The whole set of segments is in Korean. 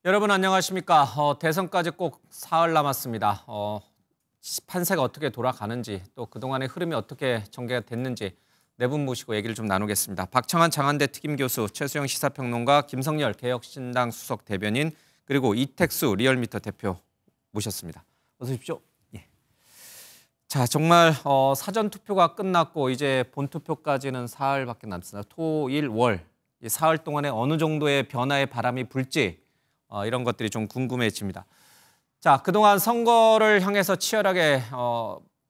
여러분 안녕하십니까. 대선까지 꼭 사흘 남았습니다. 판세가 어떻게 돌아가는지 또 그동안의 흐름이 어떻게 전개가 됐는지 네 분 모시고 얘기를 좀 나누겠습니다. 박창환 장한대 특임교수, 최수영 시사평론가, 김성열 개혁신당 수석 대변인, 그리고 이택수 리얼미터 대표 모셨습니다. 어서 오십시오. 예. 자, 정말 사전투표가 끝났고 이제 본투표까지는 사흘밖에 남습니다. 토, 일, 월. 이 사흘 동안에 어느 정도의 변화의 바람이 불지 이런 것들이 좀 궁금해집니다. 자, 그동안 선거를 향해서 치열하게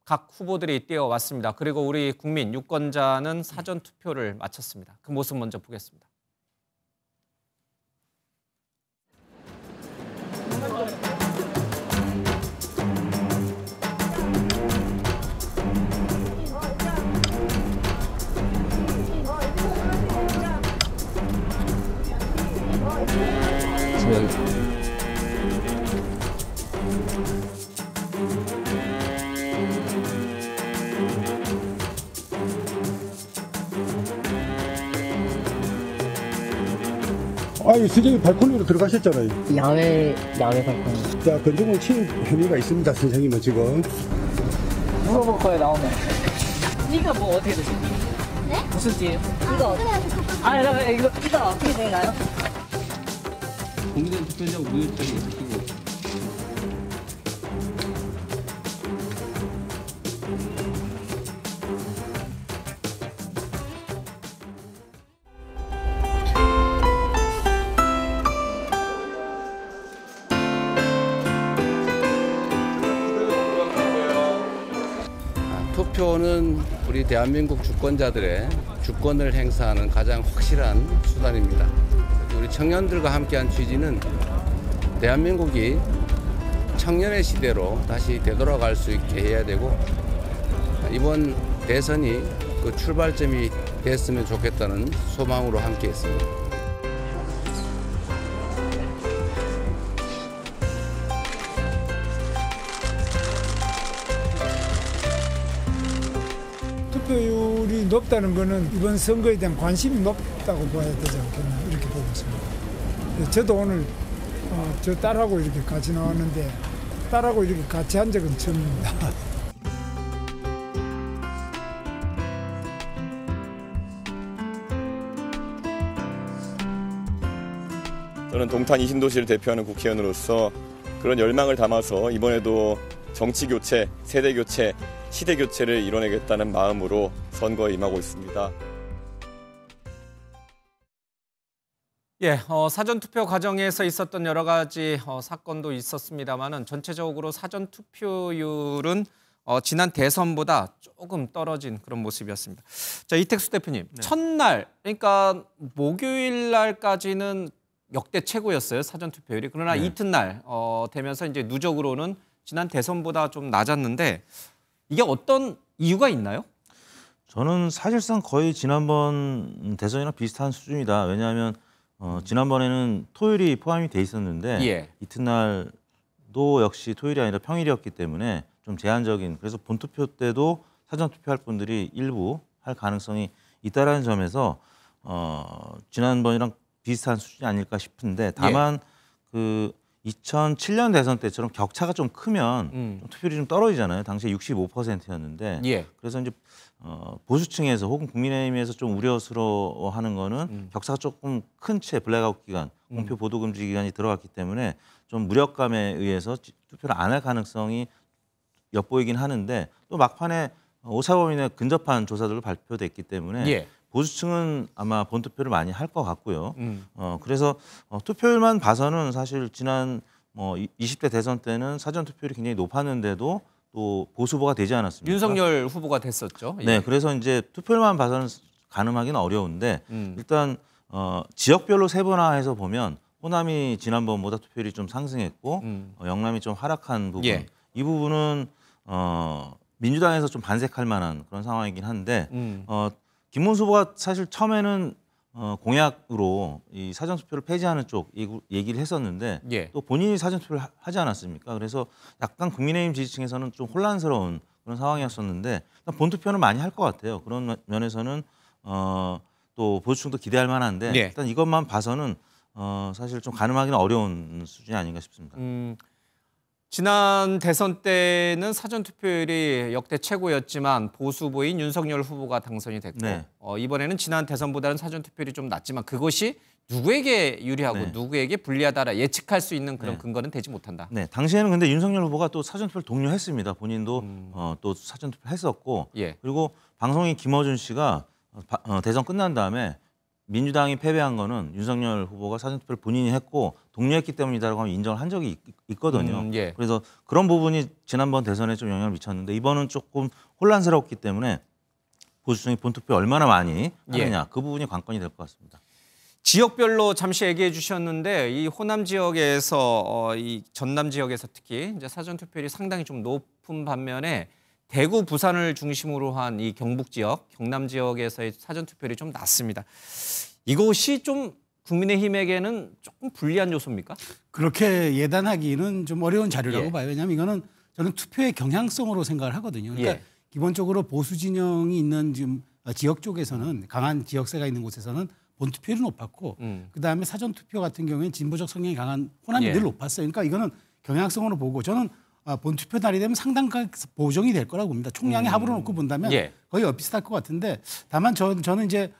각 후보들이 뛰어왔습니다. 그리고 우리 국민 유권자는 사전투표를 마쳤습니다. 그 모습 먼저 보겠습니다. 아니, 선생님 발코니로 들어가셨잖아요. 야외 발코니. 자, 건조물 침입 혐의가 있습니다, 선생님은 지금. 물어볼 거예요, 나오면. 이거 뭐 어떻게 되세요? 네? 무슨 띠예요? 이거 이거 어떻게 되나요? 공개된 투표장 무효점이 있으시고 투표는 우리 대한민국 주권자들의 주권을 행사하는 가장 확실한 수단입니다. 우리 청년들과 함께한 취지는 대한민국이 청년의 시대로 다시 되돌아갈 수 있게 해야 되고, 이번 대선이 그 출발점이 됐으면 좋겠다는 소망으로 함께했습니다. 투표율이 높다는 것은 이번 선거에 대한 관심이 높다고 봐야 되지 않겠나 이렇게 보고 있습니다. 저도 오늘 저 딸하고 이렇게 같이 나왔는데 딸하고 이렇게 같이 한 적은 처음입니다. 저는 동탄 이신도시를 대표하는 국회의원으로서 그런 열망을 담아서 이번에도 정치 교체, 세대 교체, 시대 교체를 이뤄내겠다는 마음으로 선거에 임하고 있습니다. 예, 사전투표 과정에서 있었던 여러 가지 사건도 있었습니다만은 전체적으로 사전투표율은 지난 대선보다 조금 떨어진 그런 모습이었습니다. 자, 이택수 대표님, 네. 첫날, 그러니까 목요일 날까지는 역대 최고였어요, 사전투표율이. 그러나 네. 이튿날 되면서 이제 누적으로는 지난 대선보다 좀 낮았는데 이게 어떤 이유가 있나요? 저는 사실상 거의 지난번 대선이랑 비슷한 수준이다. 왜냐하면 지난번에는 토요일이 포함이 돼 있었는데 예. 이튿날도 역시 토요일이 아니라 평일이었기 때문에 좀 제한적인, 그래서 본투표 때도 사전투표할 분들이 일부 할 가능성이 있다라는 점에서 지난번이랑 비슷한 수준이 아닐까 싶은데, 다만 그 2007년 대선 때처럼 격차가 좀 크면 좀 투표율이 좀 떨어지잖아요. 당시에 65%였는데 그래서 이제 보수층에서 혹은 국민의힘에서 좀 우려스러워하는 거는 격차가 조금 큰 채 블랙아웃 기간, 공표 보도 금지 기간이 들어갔기 때문에 좀 무력감에 의해서 투표를 안 할 가능성이 엿보이긴 하는데, 또 막판에 오차범위내 근접한 조사들도 발표됐기 때문에 보수층은 아마 본투표를 많이 할 것 같고요. 그래서 투표율만 봐서는 사실 지난 20대 대선 때는 사전투표율이 굉장히 높았는데도 또 보수 후보가 되지 않았습니까? 윤석열 후보가 됐었죠. 네, 그래서 이제 투표율만 봐서는 가늠하기는 어려운데 일단 지역별로 세분화해서 보면 호남이 지난번보다 투표율이 좀 상승했고 영남이 좀 하락한 부분, 이 부분은 민주당에서 좀 반색할 만한 그런 상황이긴 한데 김문수 후보가 사실 처음에는 공약으로 이 사전투표를 폐지하는 쪽 얘기를 했었는데 또 본인이 사전투표를 하지 않았습니까? 그래서 약간 국민의힘 지지층에서는 좀 혼란스러운 그런 상황이었었는데 본투표는 많이 할 것 같아요. 그런 면에서는 또 보수층도 기대할 만한데 일단 이것만 봐서는 사실 좀 가늠하기는 어려운 수준이 아닌가 싶습니다. 지난 대선 때는 사전 투표율이 역대 최고였지만 보수 후보인 윤석열 후보가 당선이 됐고 네. 이번에는 지난 대선보다는 사전 투표율이 좀 낮지만 그것이 누구에게 유리하고 네. 누구에게 불리하다라 예측할 수 있는 그런 네. 근거는 되지 못한다. 네, 당시에는 근데 윤석열 후보가 또 사전투표를 독려했습니다. 본인도 또 사전투표 했었고, 예. 그리고 방송인 김어준 씨가 대선 끝난 다음에 민주당이 패배한 거는 윤석열 후보가 사전투표를 본인이 했고 독려했기 때문이다라고 하면 인정을 한 적이 있거든요. 예. 그래서 그런 부분이 지난번 대선에 좀 영향을 미쳤는데 이번은 조금 혼란스럽기 때문에 보수층이 본투표 얼마나 많이 하느냐 그 부분이 관건이 될 것 같습니다. 지역별로 잠시 얘기해 주셨는데 이 호남 지역에서 이 전남 지역에서 특히 이제 사전 투표율이 상당히 좀 높은 반면에 대구, 부산을 중심으로 한 이 경북 지역, 경남 지역에서의 사전 투표율이 좀 낮습니다. 이것이 좀 국민의힘에게는 조금 불리한 요소입니까? 그렇게 예단하기는 좀 어려운 자료라고 예. 봐요. 왜냐하면 이거는 저는 투표의 경향성으로 생각을 하거든요. 그러니까 예. 기본적으로 보수 진영이 있는 지금 지역 쪽에서는 강한 지역세가 있는 곳에서는 본투표율이 높았고 그다음에 사전투표 같은 경우에는 진보적 성향이 강한 호남이 예. 늘 높았어요. 그러니까 이거는 경향성으로 보고 저는 본투표 날이 되면 상당히 보정이 될 거라고 봅니다. 총량의 합으로 놓고 본다면 예. 거의 비슷할 것 같은데 다만 저는 이제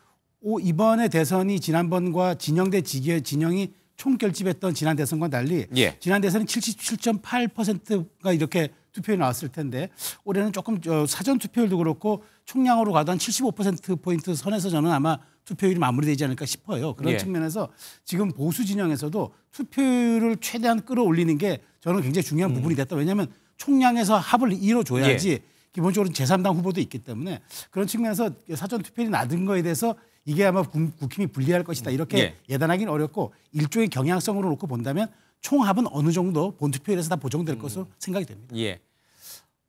이번에 대선이 지난번과 진영 대 진영이 총결집했던 지난 대선과 달리 예. 지난 대선은 77.8%가 이렇게 투표율이 나왔을 텐데 올해는 조금 사전 투표율도 그렇고 총량으로 가도 한 75%포인트 선에서 저는 아마 투표율이 마무리되지 않을까 싶어요. 그런 예. 측면에서 지금 보수 진영에서도 투표율을 최대한 끌어올리는 게 저는 굉장히 중요한 부분이 됐다. 왜냐하면 총량에서 합을 이뤄줘야지 기본적으로 제3당 후보도 있기 때문에 그런 측면에서 사전 투표율이 낮은 거에 대해서 이게 아마 국힘이 불리할 것이다. 이렇게 예단하기는 어렵고 일종의 경향성으로 놓고 본다면 총합은 어느 정도 본투표율에서 다 보정될 것으로 생각이 됩니다. 예.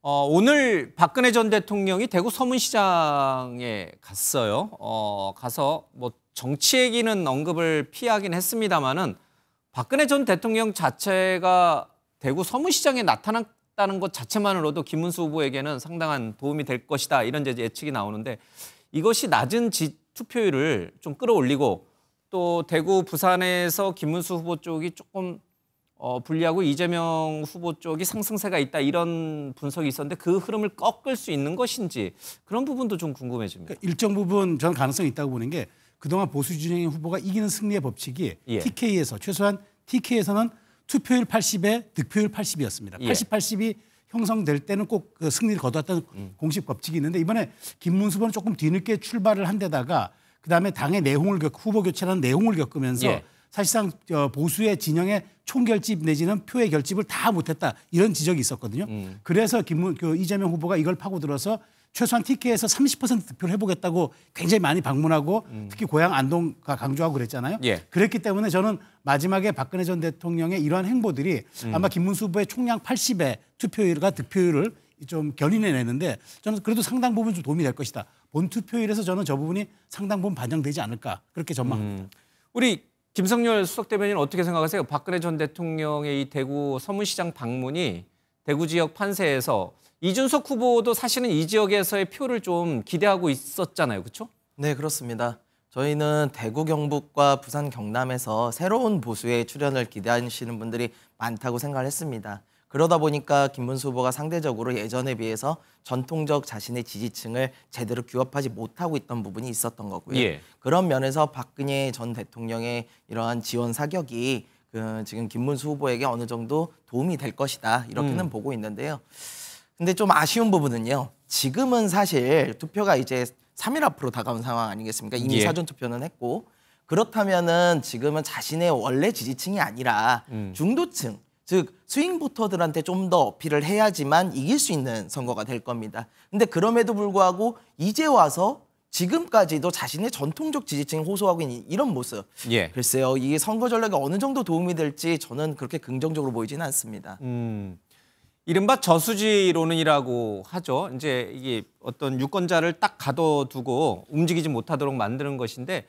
오늘 박근혜 전 대통령이 대구 서문시장에 갔어요. 가서 뭐 정치 얘기는 언급을 피하긴 했습니다마는 박근혜 전 대통령 자체가 대구 서문시장에 나타났다는 것 자체만으로도 김문수 후보에게는 상당한 도움이 될 것이다. 이런 이제 예측이 나오는데 이것이 낮은 투표율을 좀 끌어올리고 또 대구, 부산에서 김문수 후보 쪽이 조금 불리하고 이재명 후보 쪽이 상승세가 있다 이런 분석이 있었는데 그 흐름을 꺾을 수 있는 것인지 그런 부분도 좀 궁금해집니다. 그러니까 일정 부분 저는 가능성이 있다고 보는 게 그동안 보수 진영의 후보가 이기는 승리의 법칙이 TK에서 최소한 TK에서는 투표율 80에 득표율 80이었습니다. 80, 80이 형성될 때는 꼭 그 승리를 거두었다는 공식 법칙이 있는데 이번에 김문수 후보는 조금 뒤늦게 출발을 한 데다가 그다음에 당의 내홍을 후보 교체라는 내홍을 겪으면서 사실상 보수의 진영의 총결집 내지는 표의 결집을 다 못했다 이런 지적이 있었거든요. 그래서 이재명 후보가 이걸 파고들어서 최소한 TK에서 30% 득표를 해보겠다고 굉장히 많이 방문하고 특히 고향 안동가 강조하고 그랬잖아요. 그랬기 때문에 저는 마지막에 박근혜 전 대통령의 이러한 행보들이 아마 김문수 후보의 총량 80의 투표율과 득표율을 좀 견인해내는데 저는 그래도 상당 부분 좀 도움이 될 것이다. 본 투표율에서 저는 저 부분이 상당 부분 반영되지 않을까 그렇게 전망합니다. 우리 김성렬 수석 대변인 어떻게 생각하세요? 박근혜 전 대통령의 이 대구 서문시장 방문이 대구 지역 판세에서 이준석 후보도 사실은 이 지역에서의 표를 좀 기대하고 있었잖아요. 그렇죠? 네, 그렇습니다. 저희는 대구, 경북과 부산, 경남에서 새로운 보수의 출현을 기대하시는 분들이 많다고 생각을 했습니다. 그러다 보니까 김문수 후보가 상대적으로 예전에 비해서 전통적 자신의 지지층을 제대로 규합하지 못하고 있던 부분이 있었던 거고요. 그런 면에서 박근혜 전 대통령의 이러한 지원 사격이 지금 김문수 후보에게 어느 정도 도움이 될 것이다. 이렇게는 보고 있는데요. 근데 좀 아쉬운 부분은요. 지금은 사실 투표가 이제 3일 앞으로 다가온 상황 아니겠습니까? 이미 사전 투표는 했고 그렇다면은 지금은 자신의 원래 지지층이 아니라 중도층 즉 스윙 보터들한테 좀 더 어필을 해야지만 이길 수 있는 선거가 될 겁니다. 근데 그럼에도 불구하고 이제 와서 지금까지도 자신의 전통적 지지층이 호소하고 있는 이런 모습. 글쎄요. 이게 선거 전략에 어느 정도 도움이 될지 저는 그렇게 긍정적으로 보이지는 않습니다. 이른바 저수지론이라고 하죠. 이제 이게 어떤 유권자를 딱 가둬두고 움직이지 못하도록 만드는 것인데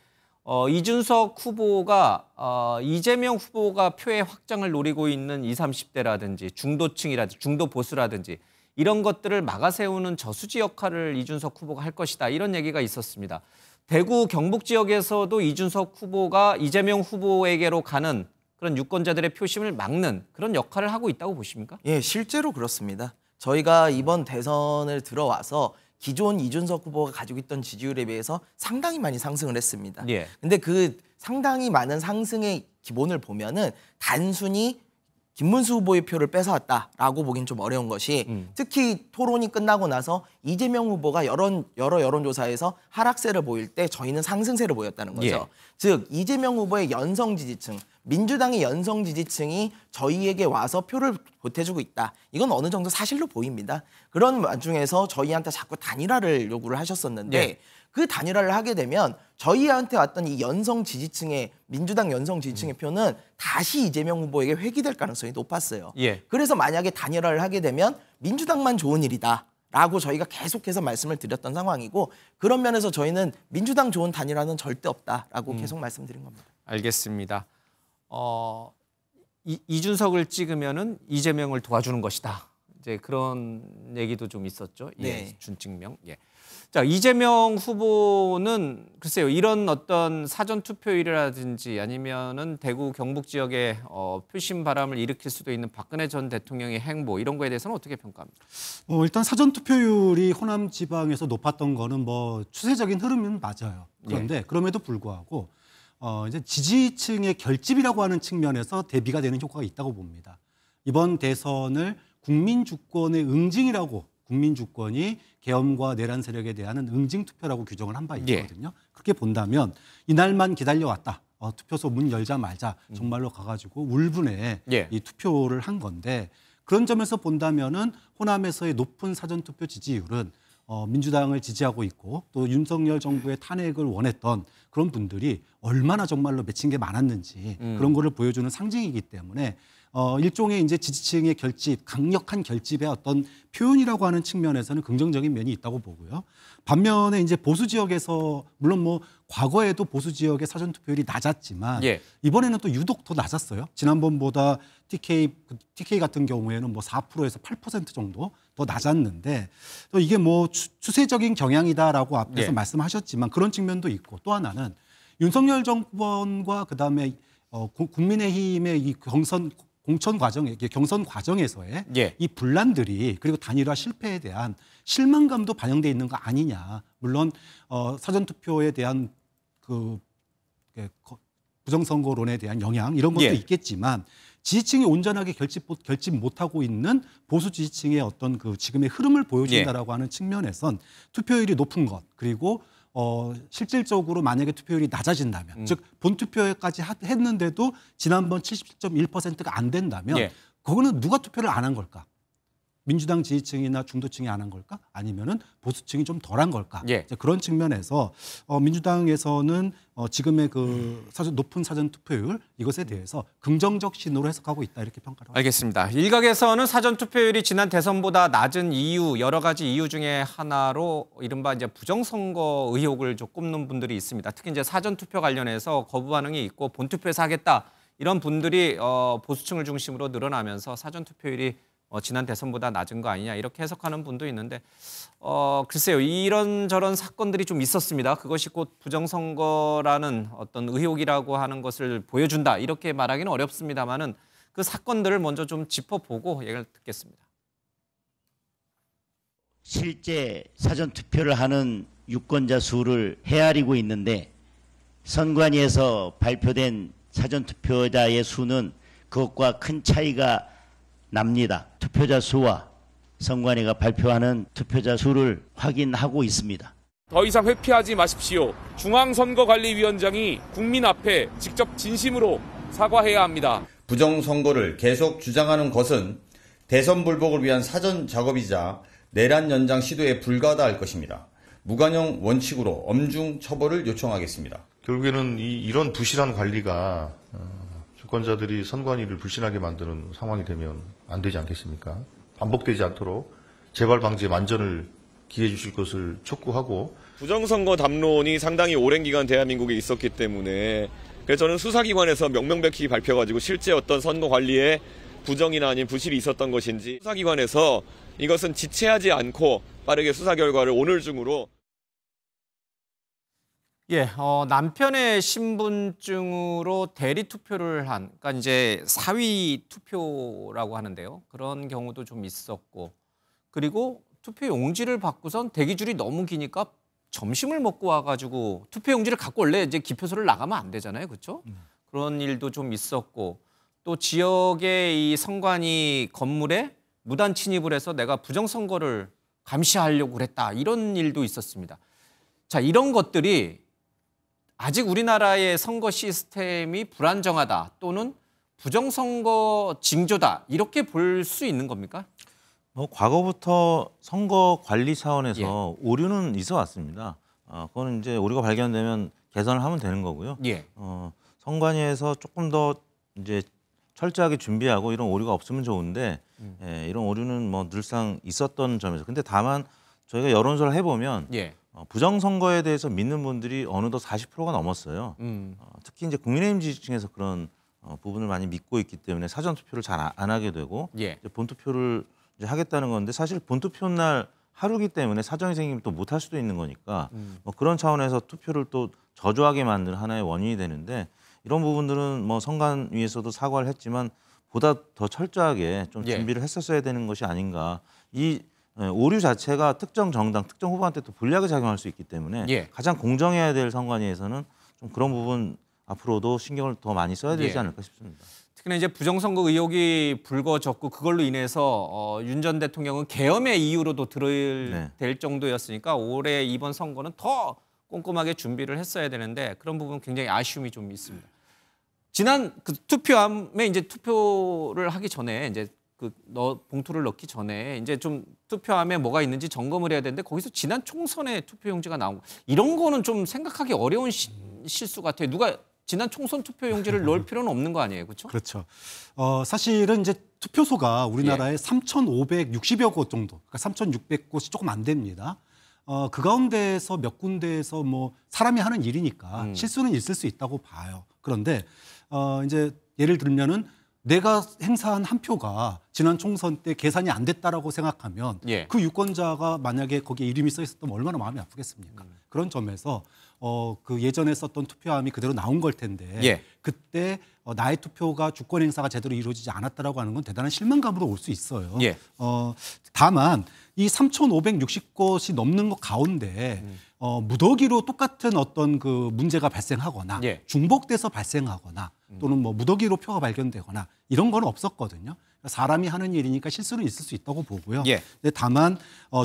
이준석 후보가 이재명 후보가 표의 확장을 노리고 있는 20, 30대라든지 중도층이라든지 중도 보수라든지 이런 것들을 막아세우는 저수지 역할을 이준석 후보가 할 것이다. 이런 얘기가 있었습니다. 대구 경북 지역에서도 이준석 후보가 이재명 후보에게로 가는 그런 유권자들의 표심을 막는 그런 역할을 하고 있다고 보십니까? 예, 실제로 그렇습니다. 저희가 이번 대선을 들어와서 기존 이준석 후보가 가지고 있던 지지율에 비해서 상당히 많이 상승을 했습니다. 예. 근데 그 상당히 많은 상승의 기본을 보면은 단순히 김문수 후보의 표를 뺏어왔다라고 보기는 좀 어려운 것이 특히 토론이 끝나고 나서 이재명 후보가 여러 여론조사에서 하락세를 보일 때 저희는 상승세를 보였다는 거죠. 예. 즉 이재명 후보의 연성 지지층, 민주당의 연성 지지층이 저희에게 와서 표를 보태주고 있다. 이건 어느 정도 사실로 보입니다. 그런 와중에서 저희한테 자꾸 단일화를 요구를 하셨었는데 예. 그 단일화를 하게 되면 저희한테 왔던 이 연성 지지층의 민주당 연성 지지층의 표는 다시 이재명 후보에게 회귀될 가능성이 높았어요. 예. 그래서 만약에 단일화를 하게 되면 민주당만 좋은 일이다. 라고 저희가 계속해서 말씀을 드렸던 상황이고 그런 면에서 저희는 민주당 좋은 단일화는 절대 없다라고 계속 말씀드린 겁니다. 알겠습니다. 이준석을 찍으면은 이재명을 도와주는 것이다. 이제 그런 얘기도 좀 있었죠. 예, 네. 준칙명. 예. 자, 이재명 후보는 글쎄요, 이런 어떤 사전 투표율이라든지 아니면은 대구 경북 지역에 표심 바람을 일으킬 수도 있는 박근혜 전 대통령의 행보 이런 거에 대해서는 어떻게 평가합니까? 일단 사전 투표율이 호남 지방에서 높았던 거는 뭐 추세적인 흐름은 맞아요. 그런데 그럼에도 불구하고 이제 지지층의 결집이라고 하는 측면에서 대비가 되는 효과가 있다고 봅니다. 이번 대선을 국민 주권의 응징이라고 국민 주권이 계엄과 내란 세력에 대한 응징 투표라고 규정을 한 바 있거든요. 그렇게 본다면 이날만 기다려왔다. 투표소 문 열자마자 정말로 가가지고 울분에 이 투표를 한 건데 그런 점에서 본다면은 호남에서의 높은 사전 투표 지지율은 민주당을 지지하고 있고 또 윤석열 정부의 탄핵을 원했던 그런 분들이 얼마나 정말로 맺힌 게 많았는지 그런 거를 보여주는 상징이기 때문에 일종의 이제 지지층의 결집, 강력한 결집의 어떤 표현이라고 하는 측면에서는 긍정적인 면이 있다고 보고요. 반면에 이제 보수 지역에서 물론 뭐 과거에도 보수 지역의 사전 투표율이 낮았지만 이번에는 또 유독 더 낮았어요. 지난번보다 TK 같은 경우에는 뭐 4%에서 8% 정도 더 낮았는데 또 이게 뭐 추세적인 경향이다라고 앞에서 말씀하셨지만 그런 측면도 있고 또 하나는 윤석열 정권과 그다음에 국민의힘의 이 공천 과정, 경선 과정에서의 이 분란들이 그리고 단일화 실패에 대한 실망감도 반영돼 있는 거 아니냐. 물론 사전 투표에 대한 그 부정선거론에 대한 영향 이런 것도 있겠지만 지지층이 온전하게 결집 못하고 있는 보수 지지층의 어떤 그 지금의 흐름을 보여준다라고 하는 측면에선 투표율이 높은 것 그리고 실질적으로 만약에 투표율이 낮아진다면 즉 본투표까지 했는데도 지난번 77.1%가 안 된다면 그거는 누가 투표를 안 한 걸까? 민주당 지지층이나 중도층이 안 한 걸까? 아니면은 보수층이 좀 덜한 걸까? 그런 측면에서 민주당에서는 지금의 그 높은 사전 투표율 이것에 대해서 긍정적 신호로 해석하고 있다 이렇게 평가를 합니다. 알겠습니다. 일각에서는 사전 투표율이 지난 대선보다 낮은 이유 여러 가지 이유 중에 하나로 이른바 이제 부정선거 의혹을 좀 꼽는 분들이 있습니다. 특히 이제 사전 투표 관련해서 거부 반응이 있고 본투표에서 하겠다 이런 분들이 보수층을 중심으로 늘어나면서 사전 투표율이 지난 대선보다 낮은 거 아니냐 이렇게 해석하는 분도 있는데 글쎄요 이런저런 사건들이 좀 있었습니다. 그것이 곧 부정선거라는 어떤 의혹이라고 하는 것을 보여준다 이렇게 말하기는 어렵습니다만은 그 사건들을 먼저 좀 짚어보고 얘기를 듣겠습니다. 실제 사전 투표를 하는 유권자 수를 헤아리고 있는데 선관위에서 발표된 사전 투표자의 수는 그것과 큰 차이가 납니다. 투표자 수와 선관위가 발표하는 투표자 수를 확인하고 있습니다. 더 이상 회피하지 마십시오. 중앙선거관리위원장이 국민 앞에 직접 진심으로 사과해야 합니다. 부정선거를 계속 주장하는 것은 대선 불복을 위한 사전 작업이자 내란 연장 시도에 불과하다 것입니다. 무관용 원칙으로 엄중 처벌을 요청하겠습니다. 결국에는 이런 부실한 관리가 주권자들이 선관위를 불신하게 만드는 상황이 되면 안 되지 않겠습니까? 반복되지 않도록 재발 방지에 만전을 기해 주실 것을 촉구하고 부정선거 담론이 상당히 오랜 기간 대한민국에 있었기 때문에 그래서 저는 수사기관에서 명명백히 밝혀가지고 실제 어떤 선거 관리에 부정이나 아닌 부실이 있었던 것인지 수사기관에서 이것은 지체하지 않고 빠르게 수사 결과를 오늘 중으로 예, 남편의 신분증으로 대리 투표를 한, 그러니까 이제 사위 투표라고 하는데요. 그런 경우도 좀 있었고, 그리고 투표 용지를 받고선 대기줄이 너무 기니까 점심을 먹고 와가지고 투표 용지를 갖고 원래 이제 기표소를 나가면 안 되잖아요, 그렇죠? 그런 일도 좀 있었고, 또 지역의 이 선관위 건물에 무단 침입을 해서 내가 부정선거를 감시하려고 그랬다, 이런 일도 있었습니다. 자, 이런 것들이 아직 우리나라의 선거 시스템이 불안정하다 또는 부정선거 징조다, 이렇게 볼 수 있는 겁니까? 뭐 과거부터 선거 관리 차원에서 오류는 있어 왔습니다. 그거는 이제 오류가 발견되면 개선을 하면 되는 거고요. 선관위에서 조금 더 이제 철저하게 준비하고 이런 오류가 없으면 좋은데 이런 오류는 뭐 늘상 있었던 점에서. 근데 다만 저희가 여론조사를 해보면 부정선거에 대해서 믿는 분들이 어느덧 40%가 넘었어요. 특히 이제 국민의힘 지지층에서 그런 부분을 많이 믿고 있기 때문에 사전 투표를 잘 안 하게 되고 이제 본투표를 이제 하겠다는 건데, 사실 본투표 날 하루기 때문에 사정이 생기면 또 못 할 수도 있는 거니까 뭐 그런 차원에서 투표를 또 저조하게 만드는 하나의 원인이 되는데, 이런 부분들은 뭐 선관위에서도 사과를 했지만 보다 더 철저하게 좀 준비를 했었어야 되는 것이 아닌가. 이 오류 자체가 특정 정당, 특정 후보한테 또 불리하게 작용할 수 있기 때문에 가장 공정해야 될 선관위에서는 좀 그런 부분 앞으로도 신경을 더 많이 써야 되지 않을까 싶습니다. 특히나 이제 부정선거 의혹이 불거졌고 그걸로 인해서 윤 전 대통령은 계엄의 이유로도 될 정도였으니까 올해 이번 선거는 더 꼼꼼하게 준비를 했어야 되는데 그런 부분 굉장히 아쉬움이 좀 있습니다. 지난 그 투표함에 이제 투표를 하기 전에 이제 봉투를 넣기 전에 이제 좀 투표함에 뭐가 있는지 점검을 해야 되는데 거기서 지난 총선의 투표용지가 나온 거, 이런 거는 좀 생각하기 어려운 실수 같아요. 누가 지난 총선 투표용지를 넣을 필요는 없는 거 아니에요, 그렇죠? 그렇죠. 사실은 이제 투표소가 우리나라에 3,560여 곳 정도, 그러니까 3,600곳이 조금 안 됩니다. 그 가운데서 몇 군데에서 뭐 사람이 하는 일이니까 실수는 있을 수 있다고 봐요. 그런데 이제 예를 들면은 내가 행사한 한 표가 지난 총선 때 계산이 안 됐다라고 생각하면 그 유권자가 만약에 거기에 이름이 써 있었다면 얼마나 마음이 아프겠습니까? 그런 점에서 그 예전에 썼던 투표함이 그대로 나온 걸 텐데 그때 나의 투표가 주권 행사가 제대로 이루어지지 않았다라고 하는 건 대단한 실망감으로 올 수 있어요. 다만 이 3,560곳이 넘는 것 가운데 무더기로 똑같은 어떤 그 문제가 발생하거나 중복돼서 발생하거나 또는 뭐 무더기로 표가 발견되거나 이런 건 없었거든요. 사람이 하는 일이니까 실수는 있을 수 있다고 보고요. 근데 다만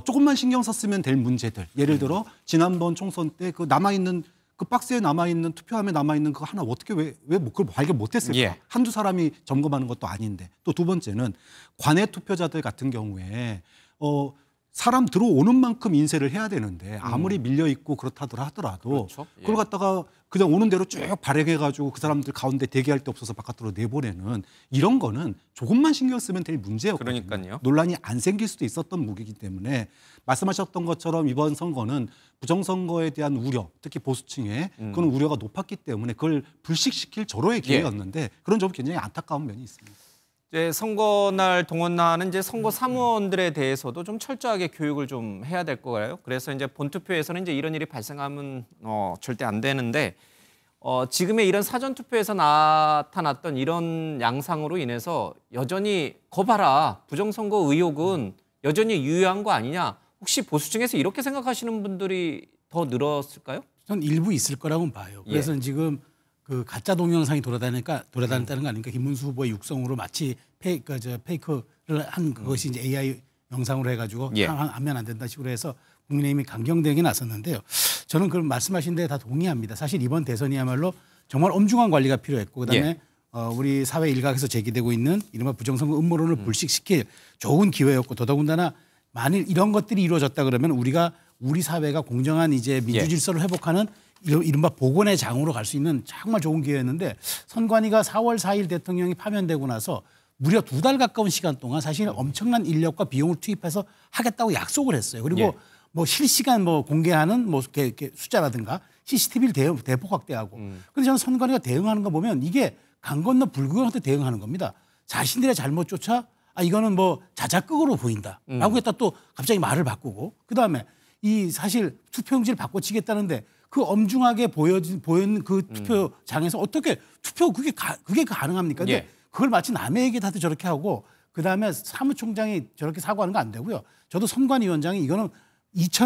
조금만 신경 썼으면 될 문제들, 예를 들어 지난번 총선 때 그 남아있는 그 박스에 남아있는 투표함에 남아있는 그거 하나 어떻게 왜 그걸 발견 못했을까? 한두 사람이 점검하는 것도 아닌데. 또 두 번째는 관외 투표자들 같은 경우에 사람 들어오는 만큼 인쇄를 해야 되는데 아무리 밀려 있고 그렇다더라 하더라도 그걸 갖다가 그냥 오는 대로 쭉 발행해가지고 그 사람들 가운데 대기할 데 없어서 바깥으로 내보내는 이런 거는 조금만 신경 쓰면 될 문제였거든요. 그러니까요. 논란이 안 생길 수도 있었던 무기이기 때문에 말씀하셨던 것처럼 이번 선거는 부정선거에 대한 우려, 특히 보수층에 그런 우려가 높았기 때문에 그걸 불식시킬 절호의 기회였는데 그런 점은 굉장히 안타까운 면이 있습니다. 이제 선거날 동원하는 이제 선거 사무원들에 대해서도 좀 철저하게 교육을 좀 해야 될 거예요. 그래서 이제 본투표에서는 이제 이런 일이 발생하면 절대 안 되는데 지금의 이런 사전 투표에서 나타났던 이런 양상으로 인해서 여전히 거봐라, 부정선거 의혹은 여전히 유효한 거 아니냐. 혹시 보수층에서 이렇게 생각하시는 분들이 더 늘었을까요? 전 일부 있을 거라고 봐요. 그래서 지금 그 가짜 동영상이 돌아다녔다는 거 아닙니까? 김문수 후보의 육성으로 마치 페이크를 한 그것이 이제 AI 영상으로 해가지고 하면 안 된다 식으로 해서 국민의힘이 강경대응에 나섰는데요. 저는 그 말씀하신 데 다 동의합니다. 사실 이번 대선이야말로 정말 엄중한 관리가 필요했고 그다음에 우리 사회 일각에서 제기되고 있는 이른바 부정선거 음모론을 불식시킬 좋은 기회였고 더더군다나 만일 이런 것들이 이루어졌다 그러면 우리 사회가 공정한 이제 민주질서를 회복하는 이른바 복원의 장으로 갈 수 있는 정말 좋은 기회였는데 선관위가 4월 4일 대통령이 파면되고 나서 무려 2달 가까운 시간 동안 사실 엄청난 인력과 비용을 투입해서 하겠다고 약속을 했어요. 그리고 뭐 실시간 뭐 공개하는 뭐 이렇게 숫자라든가 CCTV를 대폭 확대하고. 근데 저는 선관위가 대응하는 거 보면 이게 강 건너 불구경한테 대응하는 겁니다. 자신들의 잘못조차 이거는 뭐 자작극으로 보인다라고 했다 또 갑자기 말을 바꾸고 그다음에 이 사실 투표용지를 바꿔치겠다는데 그 엄중하게 보이는 그 투표장에서 어떻게 그게 가능합니까? 근데 예. 그걸 마치 남의 얘기도 저렇게 하고 그다음에 사무총장이 저렇게 사과하는 거 안 되고요. 저도 선관위원장이 이거는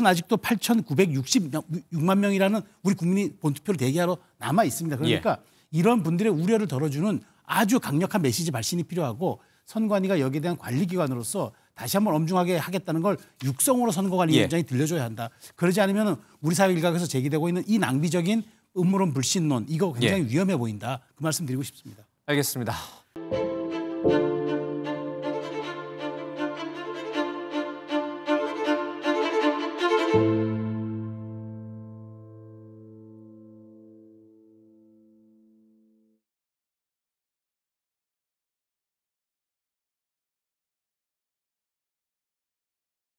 아직도 8,966만 명이라는 우리 국민이 본투표를 대기하러 남아 있습니다. 그러니까 이런 분들의 우려를 덜어주는 아주 강력한 메시지 발신이 필요하고 선관위가 여기에 대한 관리기관으로서 다시 한번 엄중하게 하겠다는 걸 육성으로 선거관리위원장이 들려줘야 한다. 그러지 않으면 우리 사회 일각에서 제기되고 있는 이 낭비적인 음모론 불신론 이거 굉장히 위험해 보인다. 그 말씀 드리고 싶습니다. 알겠습니다.